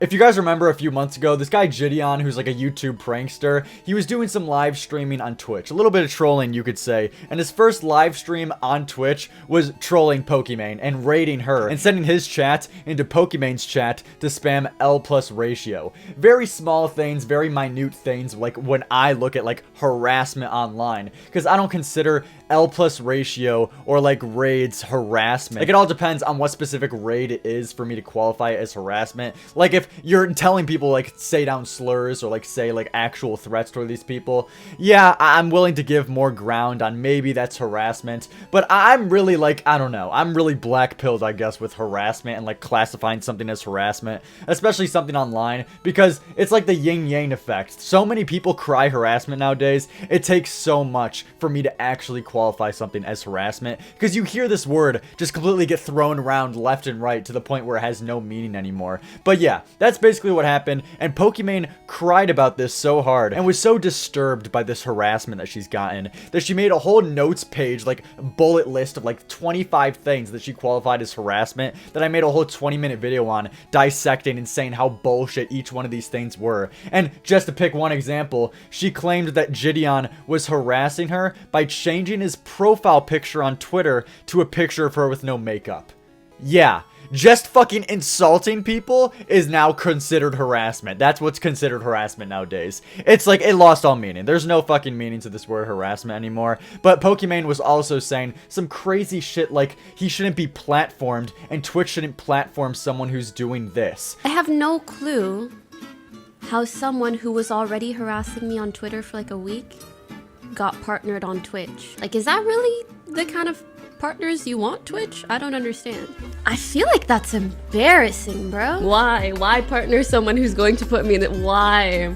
If you guys remember a few months ago, this guy JiDion, who's like a YouTube prankster, he was doing some live streaming on Twitch. A little bit of trolling, you could say. And his first live stream on Twitch was trolling Pokimane and raiding her and sending his chat into Pokimane's chat to spam L plus ratio. Very small things, very minute things, like when I look at like harassment online. Because I don't consider L plus ratio or like raids harassment. Like it all depends on what specific raid it is for me to qualify as harassment. Like if you're telling people like say down slurs or like say like actual threats toward these people, yeah, I'm willing to give more ground on maybe that's harassment. But I'm really like, I don't know, I'm really black pilled, I guess, with harassment and like classifying something as harassment, especially something online, because it's like the yin yang effect. So many people cry harassment nowadays. It takes so much for me to actually qualify something as harassment, because you hear this word just completely get thrown around left and right to the point where it has no meaning anymore. But yeah, that's basically what happened, and Pokimane cried about this so hard and was so disturbed by this harassment that she's gotten that she made a whole notes page, like bullet list of like 25 things that she qualified as harassment that I made a whole 20-minute video on, dissecting and saying how bullshit each one of these things were. And just to pick one example, she claimed that JiDion was harassing her by changing his profile picture on Twitter to a picture of her with no makeup. Yeah, just fucking insulting people is now considered harassment. That's what's considered harassment nowadays. It's like, it lost all meaning. There's no fucking meaning to this word harassment anymore. But Pokimane was also saying some crazy shit like he shouldn't be platformed and Twitch shouldn't platform someone who's doing this. I have no clue how someone who was already harassing me on Twitter for like a week got partnered on Twitch. Like, is that really the kind of partners you want, Twitch? I don't understand. I feel like that's embarrassing, bro. Why? Why partner someone who's going to put me in it? Why?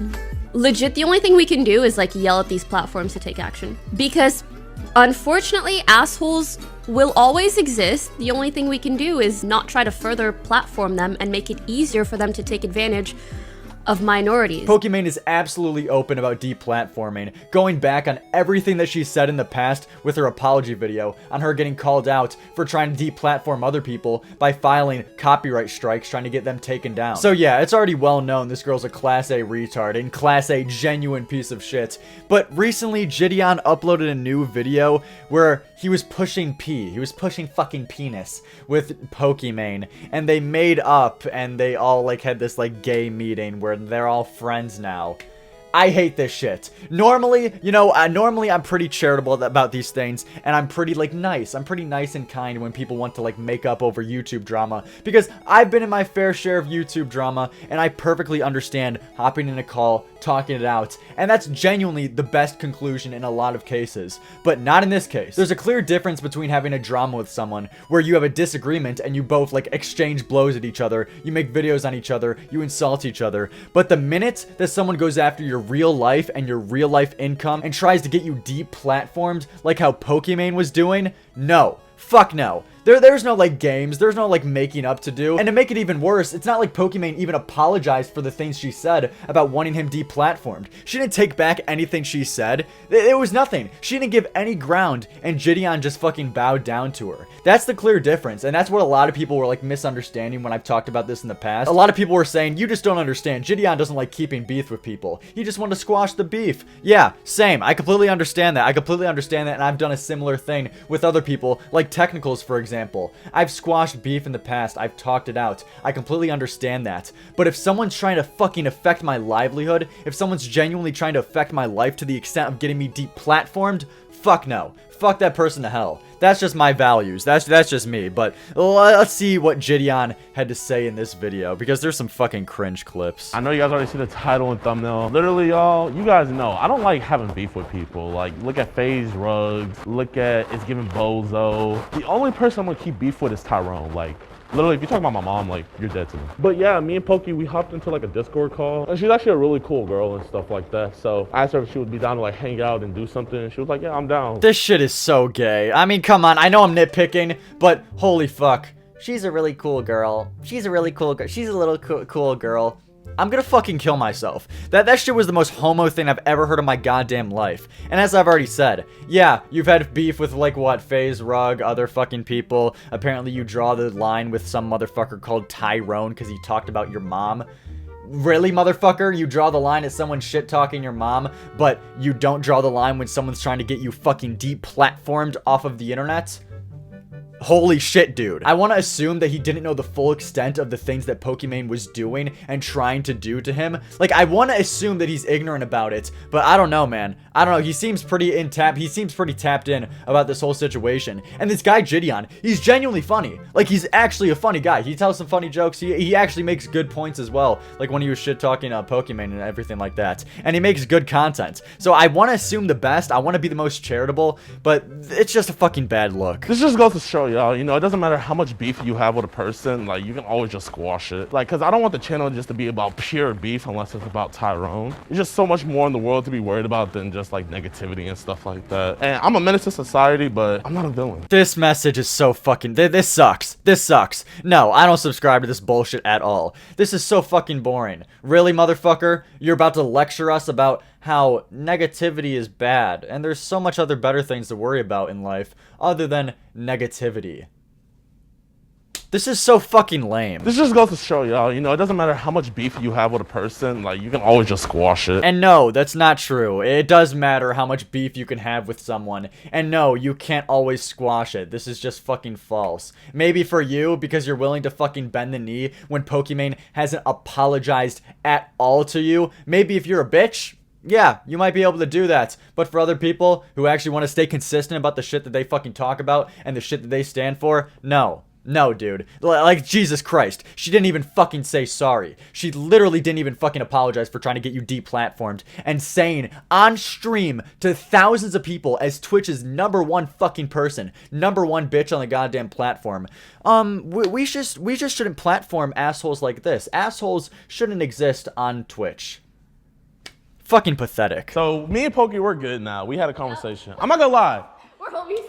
Legit, the only thing we can do is like yell at these platforms to take action. Because unfortunately, assholes will always exist. The only thing we can do is not try to further platform them and make it easier for them to take advantage of minorities. Pokimane is absolutely open about deplatforming, going back on everything that she said in the past with her apology video on her getting called out for trying to deplatform other people by filing copyright strikes trying to get them taken down. So yeah, it's already well known this girl's a class A retard and class A genuine piece of shit. But recently JiDion uploaded a new video where he was pushing P. He was pushing fucking penis with Pokimane, and they made up and they all like had this like gay meeting where they're all friends now. I hate this shit. Normally, you know, normally I'm pretty charitable about these things, and I'm pretty, like, nice. I'm pretty nice and kind when people want to, like, make up over YouTube drama, because I've been in my fair share of YouTube drama, and I perfectly understand hopping in a call, talking it out, and that's genuinely the best conclusion in a lot of cases, but not in this case. There's a clear difference between having a drama with someone where you have a disagreement and you both, like, exchange blows at each other, you make videos on each other, you insult each other, but the minute that someone goes after your real life and your real life income and tries to get you deplatformed like how Pokimane was doing, no. Fuck no. There's no, like, games. There's no, like, making up to do. And to make it even worse, it's not like Pokimane even apologized for the things she said about wanting him deplatformed. She didn't take back anything she said. It was nothing. She didn't give any ground, and JiDion just fucking bowed down to her. That's the clear difference, and that's what a lot of people were, like, misunderstanding when I've talked about this in the past. A lot of people were saying, you just don't understand. JiDion doesn't like keeping beef with people. He just wanted to squash the beef. Yeah, same. I completely understand that. And I've done a similar thing with other people, like Technicals, for example. I've squashed beef in the past. I've talked it out. I completely understand that. But if someone's trying to fucking affect my livelihood, if someone's genuinely trying to affect my life to the extent of getting me deplatformed, fuck no. Fuck that person to hell. That's just my values. That's just me. But let's see what JiDion had to say in this video, because there's some fucking cringe clips. I know you guys already see the title and thumbnail. Literally, y'all, you guys know I don't like having beef with people. Like, look at FaZe Rugs. Look at It's Giving Bozo. The only person I'm gonna keep beef with is Tyrone. Like, literally, if you talk about my mom, like, you're dead to me. But yeah, me and Pokey, we hopped into like a Discord call. And she's actually a really cool girl and stuff like that. So I asked her if she would be down to like hang out and do something. And she was like, yeah, I'm down. This shit is so gay. I mean, come on. I know I'm nitpicking, but holy fuck. She's a really cool girl. She's a really cool girl. She's a little cool girl. I'm gonna fucking kill myself. That shit was the most homo thing I've ever heard in my goddamn life. And as I've already said, yeah, you've had beef with like what, FaZe, Rug, other fucking people. Apparently you draw the line with some motherfucker called Tyrone because he talked about your mom. Really, motherfucker? You draw the line at someone shit-talking your mom, but you don't draw the line when someone's trying to get you fucking deplatformed off of the internet? Holy shit, dude. I want to assume that he didn't know the full extent of the things that Pokimane was doing and trying to do to him. Like, I want to assume that he's ignorant about it, but I don't know, man. I don't know. He seems pretty tapped in about this whole situation. And this guy, JiDion, he's genuinely funny. Like, he's actually a funny guy. He tells some funny jokes. He actually makes good points as well. Like, when he was shit-talking Pokimane and everything like that. And he makes good content. So I want to assume the best. I want to be the most charitable, but it's just a fucking bad look. This just goes to show y'all, you know, it doesn't matter how much beef you have with a person, like, you can always just squash it. Like, because I don't want the channel just to be about pure beef unless it's about Tyrone. There's just so much more in the world to be worried about than just, like, negativity and stuff like that. And I'm a menace to society, but I'm not a villain. This message is so fucking... This sucks. This sucks. No, I don't subscribe to this bullshit at all. This is so fucking boring. Really, motherfucker? You're about to lecture us about how negativity is bad, and there's so much other better things to worry about in life other than negativity. This is so fucking lame. This just goes to show y'all, you know, it doesn't matter how much beef you have with a person, like, you can always just squash it. And no, that's not true. It does matter how much beef you can have with someone. And no, you can't always squash it. This is just fucking false. Maybe for you, because you're willing to fucking bend the knee when Pokimane hasn't apologized at all to you. Maybe if you're a bitch, yeah, you might be able to do that. But for other people who actually want to stay consistent about the shit that they fucking talk about and the shit that they stand for, no. No, dude. Like, Jesus Christ. She didn't even fucking say sorry. She literally didn't even fucking apologize for trying to get you deplatformed and saying on stream to thousands of people as Twitch's #1 fucking person, #1 bitch on the goddamn platform. We just shouldn't platform assholes like this. Assholes shouldn't exist on Twitch. Fucking pathetic. So, me and Pokey, we're good now. We had a conversation. I'm not gonna lie.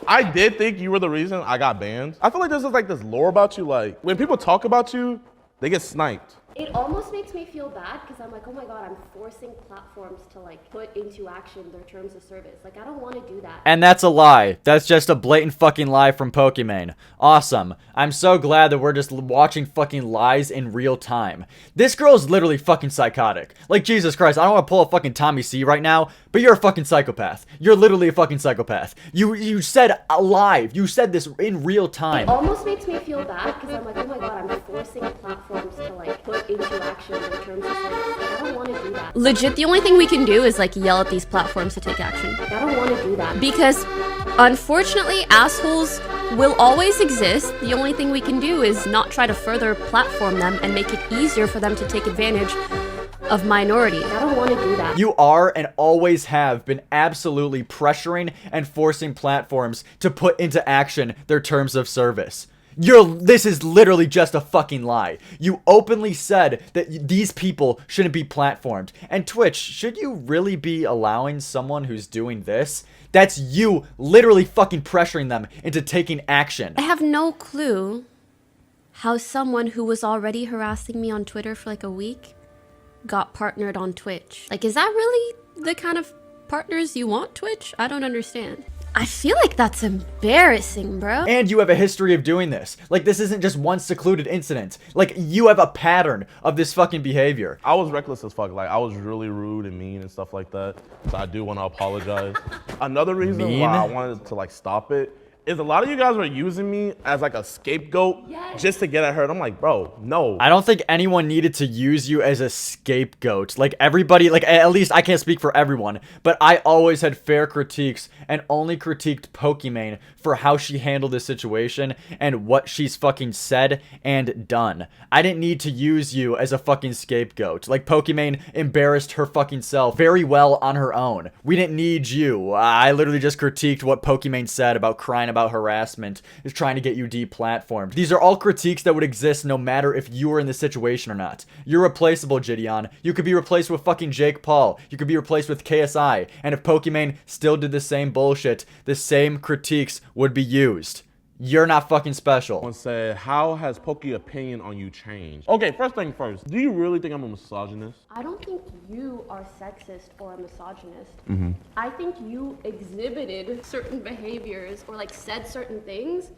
I did think you were the reason I got banned. I feel like there's like this lore about you, like, when people talk about you, they get sniped. It almost makes me feel bad because I'm like, oh my god, I'm forcing platforms to like put into action their terms of service. Like, I don't want to do that. And that's a lie. That's just a blatant fucking lie from Pokimane. Awesome. I'm so glad that we're just watching fucking lies in real time. This girl's literally fucking psychotic. Like, Jesus Christ, I don't want to pull a fucking Tommy C right now, but you're a fucking psychopath. You're literally a fucking psychopath. You said live. You said this in real time. It almost makes me feel bad because I'm like, oh my god, I'm forcing platforms to like put into action their terms of service. Like, I don't want to do that. Legit, the only thing we can do is like yell at these platforms to take action. Like, I don't want to do that. Because unfortunately, assholes will always exist. The only thing we can do is not try to further platform them and make it easier for them to take advantage of minorities. I don't want to do that. You are and always have been absolutely pressuring and forcing platforms to put into action their terms of service. This is literally just a fucking lie. You openly said that these people shouldn't be platformed. And Twitch, should you really be allowing someone who's doing this? That's you literally fucking pressuring them into taking action. I have no clue how someone who was already harassing me on Twitter for like a week got partnered on Twitch. Like, is that really the kind of partners you want, Twitch? I don't understand. I feel like that's embarrassing, bro. And you have a history of doing this. Like, this isn't just one secluded incident. Like, you have a pattern of this fucking behavior. I was reckless as fuck. Like, I was really rude and mean and stuff like that. So I do want to apologize. Another reason why I wanted to, like, stop it is a lot of you guys were using me as like a scapegoat just to get at her. And I'm like, bro, no. I don't think anyone needed to use you as a scapegoat. Like, everybody, like, at least I can't speak for everyone, but I always had fair critiques and only critiqued Pokimane for how she handled this situation and what she's fucking said and done. I didn't need to use you as a fucking scapegoat. Like, Pokimane embarrassed her fucking self very well on her own. We didn't need you. I literally just critiqued what Pokimane said about crying about harassment, is trying to get you deplatformed. These are all critiques that would exist no matter if you were in this situation or not. You're replaceable, JiDion. You could be replaced with fucking Jake Paul. You could be replaced with KSI. And if Pokimane still did the same bullshit, the same critiques would be used. you're not fucking special. Someone said, how has Poki's opinion on you changed? Okay, first thing first, do you really think I'm a misogynist? I don't think you are sexist or a misogynist. I think you exhibited certain behaviors or like said certain things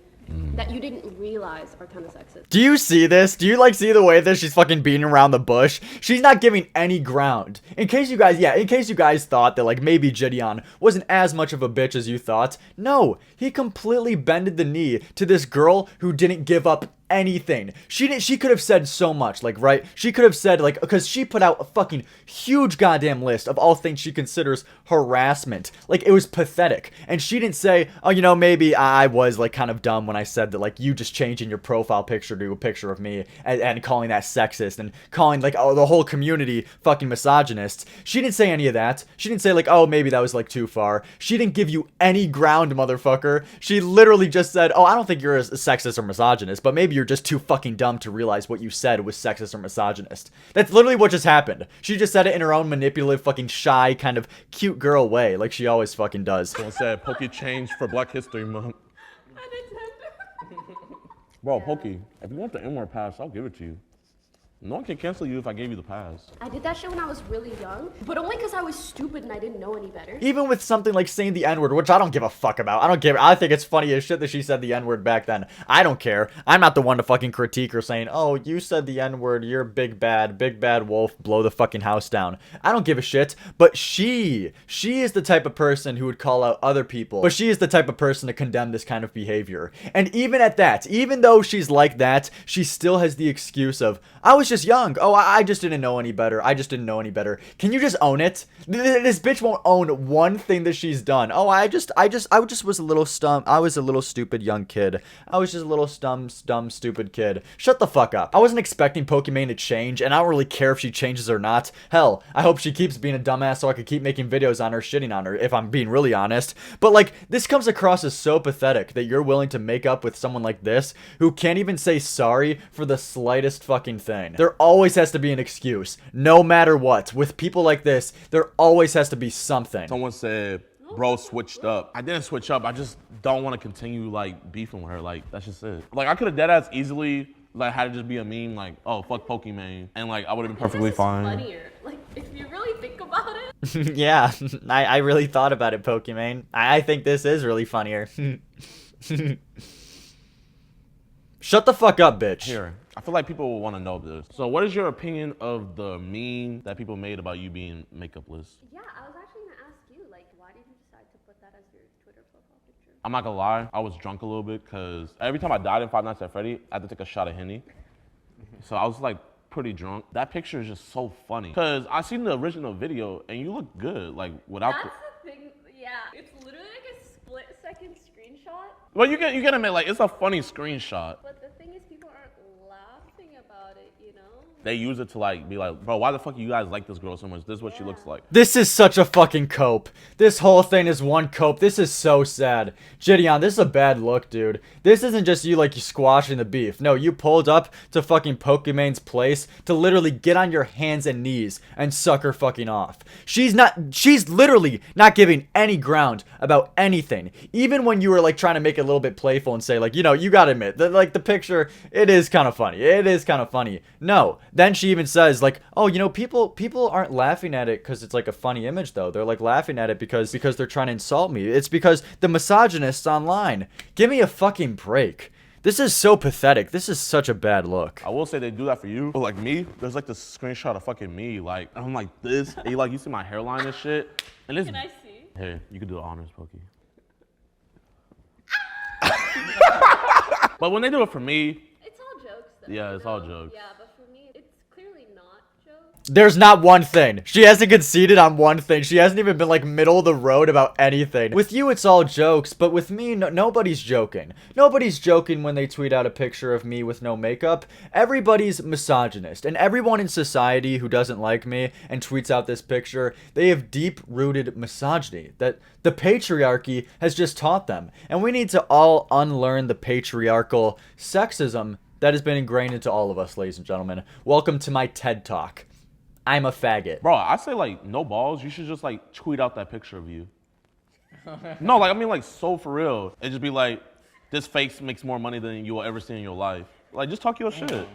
that you didn't realize are kind of sexist. Do you see this? Do you like see the way that she's fucking beating around the bush? She's not giving any ground. In case you guys thought that like maybe JiDion wasn't as much of a bitch as you thought. No, he completely bended the knee to this girl who didn't give up anything. She could have said so much, like, right? She could have said, like, because she put out a fucking huge goddamn list of all things she considers harassment. Like, it was pathetic. And she didn't say, oh, you know, maybe I was, like, kind of dumb when I said that, like, you just changing your profile picture to a picture of me and calling that sexist and calling, like, oh, the whole community fucking misogynists. She didn't say any of that. She didn't say, like, oh, maybe that was, like, too far. She didn't give you any ground, motherfucker. She literally just said, oh, I don't think you're a sexist or misogynist, but maybe you're just too fucking dumb to realize what you said was sexist or misogynist. That's literally what just happened. She just said it in her own manipulative, fucking shy, kind of cute girl way, like she always fucking does. Someone said Poki changed for Black History Month. Bro, Poki, if you want the N-word pass, I'll give it to you. No one can cancel you if I gave you the pass. I did that shit when I was really young, but only because I was stupid and I didn't know any better. Even with something like saying the N-word, which I don't give a fuck about. I think it's funny as shit that she said the N-word back then. I don't care. I'm not the one to fucking critique her saying, oh, you said the N-word, you're big bad wolf, blow the fucking house down. I don't give a shit. But she is the type of person who would call out other people. But she is the type of person to condemn this kind of behavior. And even at that, even though she's like that, she still has the excuse of, I was just young. Oh, I just didn't know any better. I just didn't know any better. Can you just own it? This bitch won't own one thing that she's done. Oh, I just was a little stump. I was a little stupid young kid. I was just a little dumb, stupid kid. Shut the fuck up. I wasn't expecting Pokimane to change, and I don't really care if she changes or not. Hell, I hope she keeps being a dumbass so I could keep making videos on her, shitting on her, if I'm being really honest. But, like, this comes across as so pathetic that you're willing to make up with someone like this who can't even say sorry for the slightest fucking thing. There always has to be an excuse, no matter what. With people like this, there always has to be something. Someone said, bro switched up. I didn't switch up. I just don't want to continue, like, beefing with her. Like, that's just it. Like, I could have deadass easily, like, had to just be a meme, like, oh, fuck Pokimane. And, like, I would have been perfectly fine. Funnier. Like, if you really think about it. Yeah, I really thought about it, Pokimane. I think this is really funnier. Shut the fuck up, bitch. Here, I feel like people will want to know this. So what is your opinion of the meme that people made about you being makeupless? Yeah, I was actually gonna ask you, like, why did you decide to put that as your Twitter profile picture? I'm not gonna lie, I was drunk a little bit because every time I died in Five Nights at Freddy, I had to take a shot of Henny. So I was like pretty drunk. That picture is just so funny because I seen the original video and you look good, like without That's the thing, yeah. It's literally like a split-second screenshot. Well, you get admit, like, it's a funny screenshot. But the thing is, people aren't laughing about it, you know? They use it to, like, be like, bro, why the fuck you guys like this girl so much? This is what she looks like. This is such a fucking cope. This whole thing is one cope. This is so sad. JiDion, this is a bad look, dude. This isn't just you, like, you squashing the beef. No, you pulled up to fucking Pokimane's place to literally get on your hands and knees and suck her fucking off. She's literally not giving any ground about anything. Even when you were, like, trying to make it a little bit playful and say, like, you know, you gotta admit that, like, the picture, it is kind of funny. It is kind of funny. No. Then she even says, like, oh, you know, people aren't laughing at it because it's, like, a funny image, though. They're, like, laughing at it because they're trying to insult me. It's because the misogynists online. Give me a fucking break. This is so pathetic. This is such a bad look. I will say they do that for you, but like me, there's like this screenshot of fucking me, like, I'm like this, and you see my hairline and shit, and it's... Can I see? Hey, you can do the honors, Poki. But when they do it for me... It's all jokes, though. Yeah, it's all jokes. Yeah, but for me, it's clearly not jokes. There's not one thing. She hasn't conceded on one thing. She hasn't even been, like, middle of the road about anything. With you, it's all jokes, but with me, nobody's joking. Nobody's joking when they tweet out a picture of me with no makeup. Everybody's misogynist, and everyone in society who doesn't like me and tweets out this picture, they have deep-rooted misogyny that the patriarchy has just taught them. And we need to all unlearn the patriarchal sexism that has been ingrained into all of us, ladies and gentlemen. Welcome to my TED Talk. I'm a faggot. Bro, I say, like, no balls. You should just, like, tweet out that picture of you. No, like, I mean, like, so for real. It just be like, this face makes more money than you will ever see in your life. Like, just talk your shit. Damn.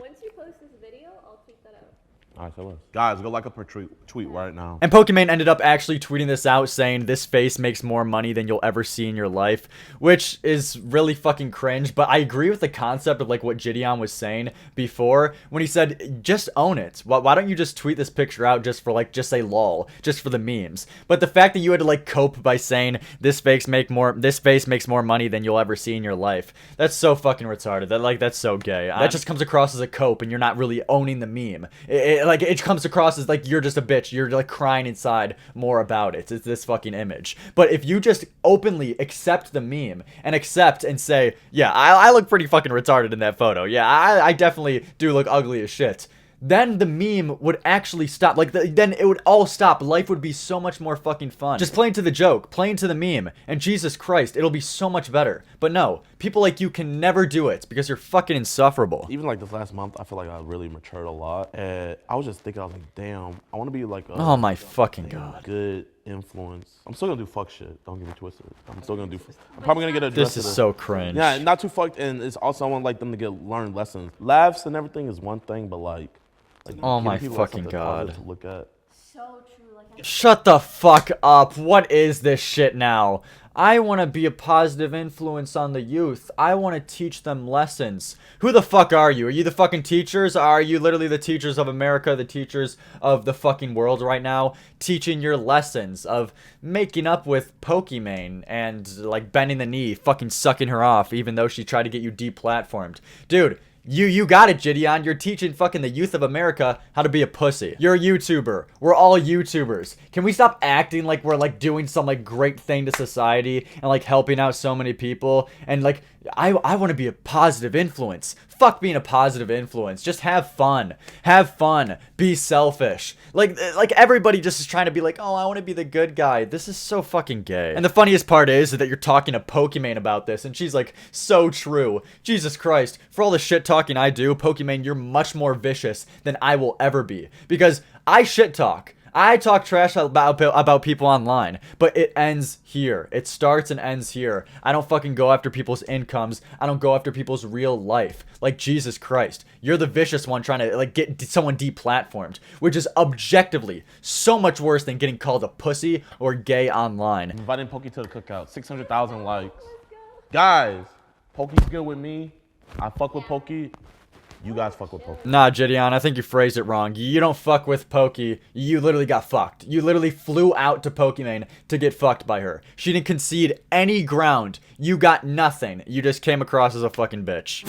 Once you post this video, I'll tweet that out. All right, so guys, go like up her tweet right now. And Pokimane ended up actually tweeting this out saying this face makes more money than you'll ever see in your life, which is really fucking cringe. But I agree with the concept of like what JiDion was saying before when he said just own it. Why don't you just tweet this picture out just for like just say lol, just for the memes? But the fact that you had to like cope by saying this face makes more money than you'll ever see in your life, that's so fucking retarded. That's so gay. That just comes across as a cope and you're not really owning the meme. It comes across as like you're just a bitch. You're like crying inside more about it. It's this fucking image. But if you just openly accept the meme and accept and say, yeah, I look pretty fucking retarded in that photo. Yeah, I definitely do look ugly as shit. Then the meme would actually stop. Like, then it would all stop. Life would be so much more fucking fun. Just playing to the joke, playing to the meme, and Jesus Christ, it'll be so much better. But no, people like you can never do it because you're fucking insufferable. Even like this last month, I feel like I really matured a lot. And I was just thinking, I was like, damn, I want to be like a Oh my fucking God. good influence. I'm still gonna do fuck shit. Don't get me twisted. I'm probably gonna get a dress. This is so cringe. Yeah, not too fucked. And it's also I want like them to learn lessons. Laughs and everything is one thing, but like oh giving my people fucking something God. positive to look at. So true. Like, Shut the fuck up. What is this shit now? I want to be a positive influence on the youth. I want to teach them lessons. Who the fuck are you? Are you the fucking teachers? Are you literally the teachers of America, the teachers of the fucking world right now? Teaching your lessons of making up with Pokimane and like bending the knee, fucking sucking her off even though she tried to get you deplatformed. Dude, you got it, JiDion. You're teaching fucking the youth of America how to be a pussy. You're a YouTuber. We're all YouTubers. Can we stop acting like we're like doing some like great thing to society and like helping out so many people? And like, I want to be a positive influence. Fuck being a positive influence. Just have fun. Have fun. Be selfish. Like everybody just is trying to be like, oh, I want to be the good guy. This is so fucking gay. And the funniest part is that you're talking to Pokimane about this, and she's like, so true. Jesus Christ. For all the shit talking I do, Pokimane, you're much more vicious than I will ever be. Because I shit talk. I talk trash about people online, but it ends here. It starts and ends here. I don't fucking go after people's incomes. I don't go after people's real life. Like, Jesus Christ. You're the vicious one trying to, like, get someone deplatformed, which is objectively so much worse than getting called a pussy or gay online. I'm inviting Pokey to the cookout. 600,000 likes. Guys, Pokey's good with me. I fuck with Pokey. You guys fuck with Pokey. Nah, JiDion, I think you phrased it wrong. You don't fuck with Pokey. You literally got fucked. You literally flew out to Pokimane to get fucked by her. She didn't concede any ground. You got nothing. You just came across as a fucking bitch.